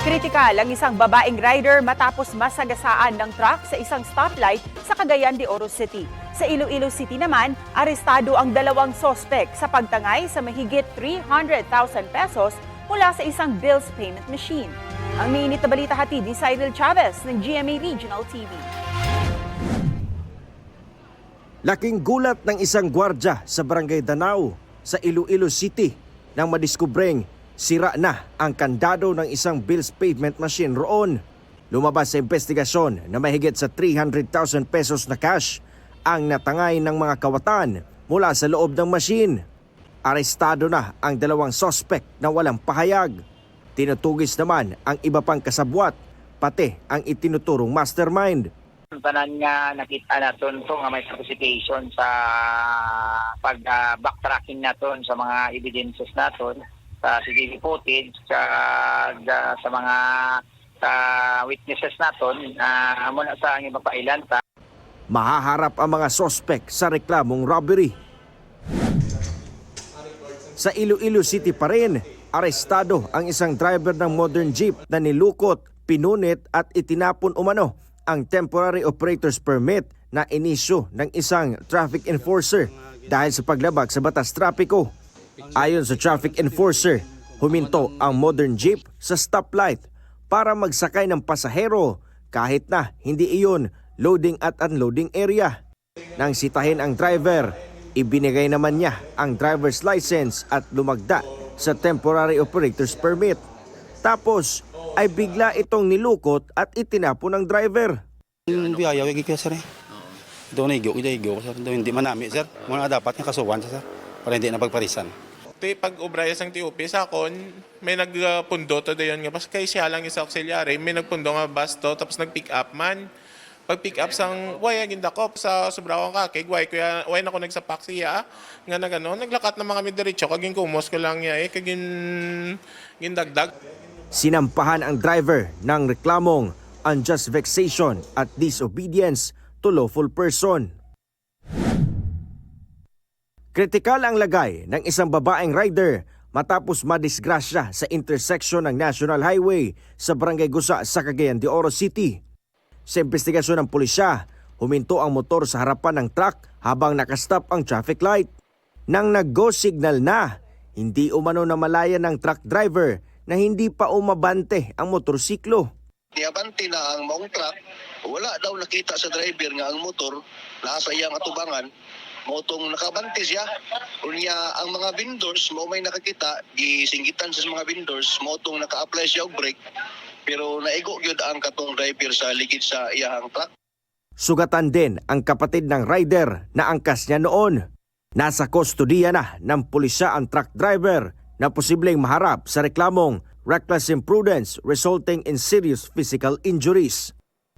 Kritikal ang isang babaeng rider matapos masagasaan ng truck sa isang stoplight sa Cagayan de Oro City. Sa Iloilo City naman, arestado ang dalawang sospek sa pagtangay sa mahigit 300,000 pesos mula sa isang bills payment machine. Ang mainit na balita hatid ni Cyril Chavez ng GMA Regional TV. Laking gulat ng isang gwardya sa Barangay Danao sa Iloilo City nang madiskubreng sira na ang kandado ng isang bills payment machine roon. Lumabas sa investigasyon na mahigit sa 300,000 pesos na cash ang natangay ng mga kawatan mula sa loob ng machine. Arestado na ang dalawang suspect na walang pahayag. Tinutugis naman ang iba pang kasabwat, pati ang itinuturong mastermind. Tanan nga nakita naton to nga may participation sa pag-backtracking naton sa mga evidences naton sa CCTV footage sa mga witnesses naton muna sa ang mapailan ta. Mahaharap ang mga sospek sa reklamong robbery. Sa Iloilo City pa rin, arestado ang isang driver ng modern jeep na nilukot, pinunit at itinapon umano ang temporary operator's permit na inisyu ng isang traffic enforcer dahil sa paglabag sa batas trapiko. Ayon sa traffic enforcer, huminto ang modern jeep sa stoplight para magsakay ng pasahero kahit na hindi iyon loading at unloading area. Nang sitahin ang driver, ibinigay naman niya ang driver's license at lumagda sa temporary operator's permit. Tapos ay bigla itong nilukot at itinapon ng driver. Yung biyayaw, ikikaya sir eh. Doon na igyo, sir. Doon hindi manami sir. Muna dapat nga kasuwan sir. Para hindi na pagparisan. Pag ubraya sang TUP sa akon, may nagpundo to dayon nga. Pas kay siya lang isa auxiliary, may nagpundo nga bus to, tapos nag-pick up man. Pag pick up sang, way, gindakop sa sobrang kakig, way na ako nagsapak siya, nga na gano'n, naglakat na mga midiretso, kaging kumos ko lang niya gindagdag. Sinampahan ang driver ng reklamong unjust vexation at disobedience to lawful person. Kritikal ang lagay ng isang babaeng rider matapos madisgrasya sa intersection ng National Highway sa Barangay Gusa sa Cagayan de Oro City. Sa investigasyon ng pulisya, huminto ang motor sa harapan ng truck habang nakastop ang traffic light. Nang nag-go signal na, hindi umano na malaya ng truck driver na hindi pa umabante ang motorsiklo. Niabante na ang maong truck, wala daw nakita sa driver nga ang motor nasa iyang atubangan, motong nakabante siya. Unya ang mga vendors mo may nakakita, gisinggitan sa mga vendors, motong naka-apply siya og brake, pero naigo gyud ang katong driver sa ligid sa iyang truck. Sugatan din ang kapatid ng rider na angkas niya noon. Nasa kustodiya na ng pulisya ang truck driver na posibleng maharap sa reklamong reckless imprudence resulting in serious physical injuries.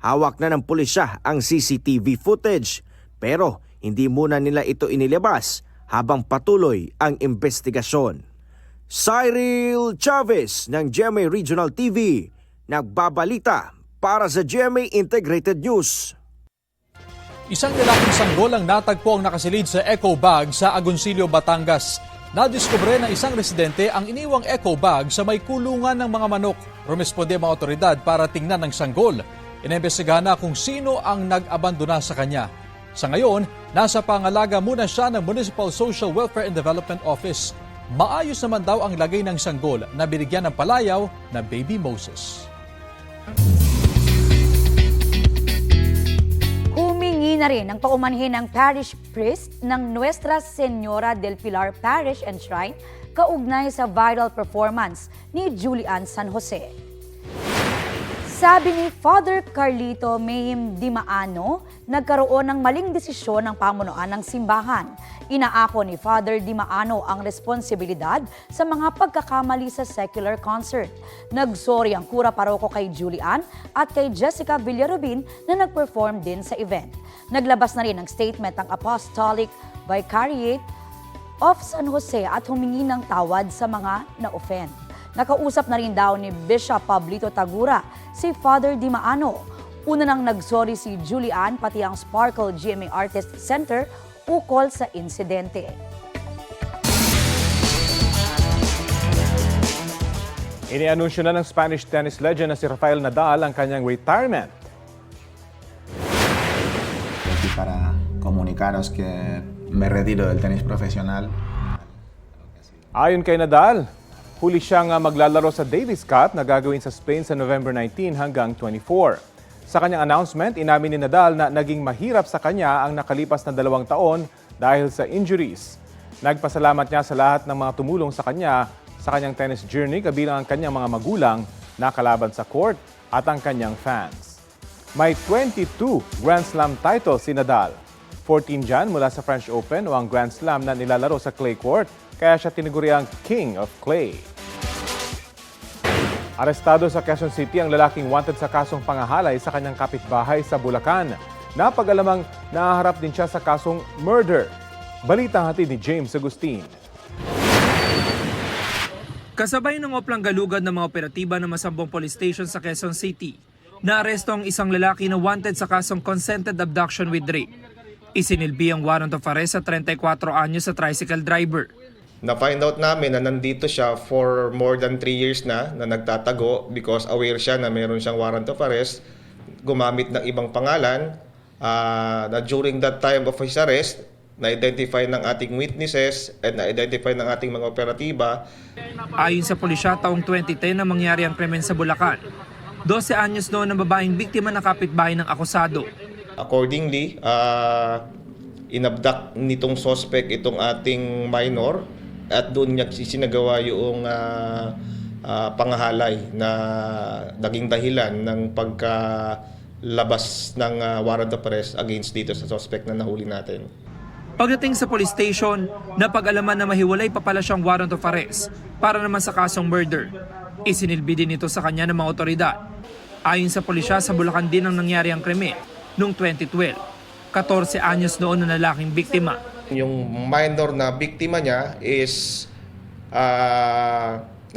Hawak na ng pulisya ang CCTV footage pero hindi muna nila ito inilabas habang patuloy ang investigasyon. Cyril Chavez ng GMA Regional TV, nagbabalita para sa GMA Integrated News. Isang lalaking sanggol ang natagpo ang nakasilid sa eco bag sa Agoncillo, Batangas. Nadiskubre ng isang residente ang iniwang eco bag sa may kulungan ng mga manok. Rumesponde ang mga otoridad para tingnan ng sanggol. Inimbestigahan na kung sino ang nag-abandona sa kanya. Sa ngayon, nasa pangalaga muna siya ng Municipal Social Welfare and Development Office. Maayos naman daw ang lagay ng sanggol na binigyan ng palayaw na Baby Moses. Humingi na rin ang paumanhin ng parish priest ng Nuestra Señora del Pilar Parish and Shrine kaugnay sa viral performance ni Julian San Jose. Sabi ni Father Carlito Mayim Dimaano, nagkaroon ng maling desisyon ng pamunuan ng simbahan. Inaako ni Father Dimaano ang responsibilidad sa mga pagkakamali sa secular concert. Nagsorry ang kura paroko kay Julian at kay Jessica Villarubin na nag-perform din sa event. Naglabas na rin ng statement ang Apostolic Vicariate of San Jose at humingi ng tawad sa mga na-offend. Nakausap na rin daw ni Bishop Pablito Tagura si Father Dimaano. Una nang nagsorry si Julian pati ang Sparkle GMA Artist Center ukol sa insidente. Inianunsyo na ng Spanish tennis legend na si Rafael Nadal ang kanyang retirement. Aquí para comunicaros que me retiro del tenis profesional. Ayon kay Nadal, huli siyang maglalaro sa Davis Cup na gagawin sa Spain sa November 19 hanggang 24. Sa kanyang announcement, inamin ni Nadal na naging mahirap sa kanya ang nakalipas na 2 taon dahil sa injuries. Nagpasalamat niya sa lahat ng mga tumulong sa kanyang tennis journey, kabilang ang kanyang mga magulang na kalaban sa court at ang kanyang fans. May 22 Grand Slam titles si Nadal. 14 dyan mula sa French Open o ang Grand Slam na nilalaro sa clay court, kaya siya tinaguriang King of Clay. Arestado sa Quezon City ang lalaking wanted sa kasong pangahalay sa kanyang kapitbahay sa Bulacan. Napag-alamang nahaharap din siya sa kasong murder. Balitang hatid ni James Agustin. Kasabay ng oplang galugad ng mga operatiba ng Masambong Police Station sa Quezon City, naaresto ang isang lalaki na wanted sa kasong consented abduction with rape. Isinilbi ang warrant of arrest sa 34 anyos sa tricycle driver. Na-find out namin na nandito siya for more than 3 years na nagtatago because aware siya na meron siyang warrant of arrest, gumamit ng ibang pangalan. Na during that time of his arrest, na-identify ng ating witnesses at na-identify ng ating mga operatiba. Ayon sa pulisya, taong 2010 na mangyari ang krimen sa Bulacan. 12 anyos noon ang babaeng biktima ng kapitbahay ng akusado. Accordingly, inabduct nitong suspect itong ating minor at doon niya sinagawa yung pangahalay na naging dahilan ng pagkalabas ng warrant of arrest against dito sa suspect na nahuli natin. Pagdating sa police station, napag-alaman na mahiwalay pa pala siyang warrant of arrest para naman sa kasong murder. Isinilbi din ito sa kanya ng mga otoridad. Ayon sa pulisya, sa Bulacan din ang nangyari ang krimen noong 2012. 14 anyos noon na lalaking biktima. Yung minor na biktima niya is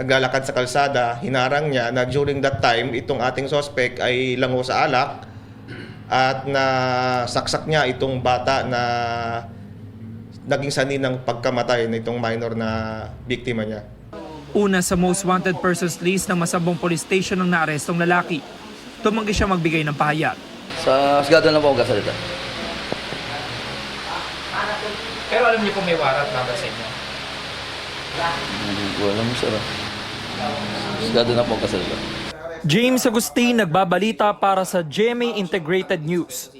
naglalakad sa kalsada, hinarang niya na during that time itong ating suspect ay lango sa alak at nasaksak niya itong bata na naging sanhi ng pagkamatay nitong minor na biktima niya. Una sa most wanted persons list ng Masambong Police Station ang naarestong lalaki. Tumanggi siya magbigay ng pahayag. Sa Asgado na po ako kasalita. Pero alam niyo kung may warrant na sa inyo? Hindi ko alam, sir. Asgado na po ako kasalita. James Agustin, nagbabalita para sa GMA Integrated News.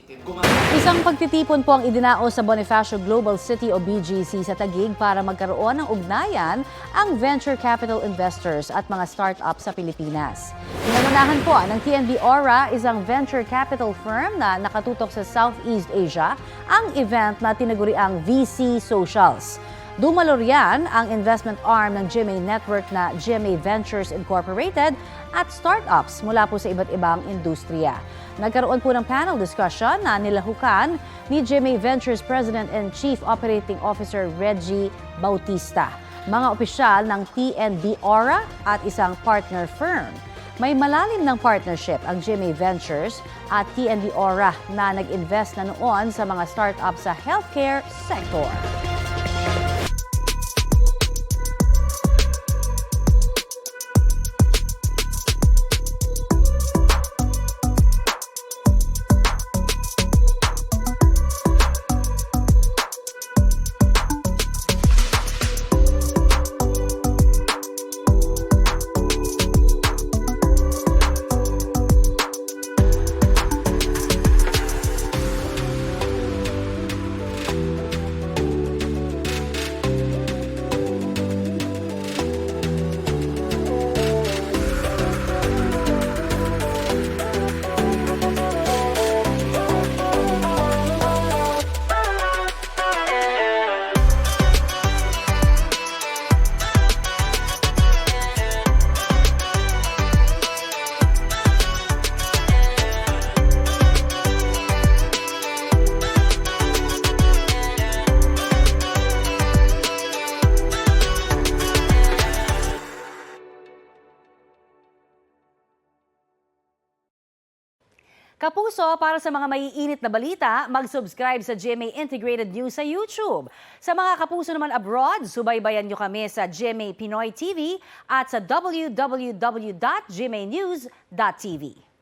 Isang pagtitipon po ang idinao sa Bonifacio Global City o BGC sa Taguig para magkaroon ng ugnayan ang venture capital investors at mga start-up sa Pilipinas. Pinangunahan po ng TNB Aura, isang venture capital firm na nakatutok sa Southeast Asia, ang event na tinaguriang VC Socials. Dumalo riyan ang investment arm ng GMA Network na GMA Ventures Incorporated at startups mula po sa iba't ibang industriya. Nagkaroon po ng panel discussion na nilahukan ni GMA Ventures President and Chief Operating Officer Reggie Bautista, mga opisyal ng TNB Aura at isang partner firm. May malalim ng partnership ang GMA Ventures at TNB Aura na nag-invest na noon sa mga startups sa healthcare sector. Kapuso, para sa mga maiinit na balita, mag-subscribe sa GMA Integrated News sa YouTube. Sa mga kapuso naman abroad, subaybayan nyo kami sa GMA Pinoy TV at sa www.gmanews.tv.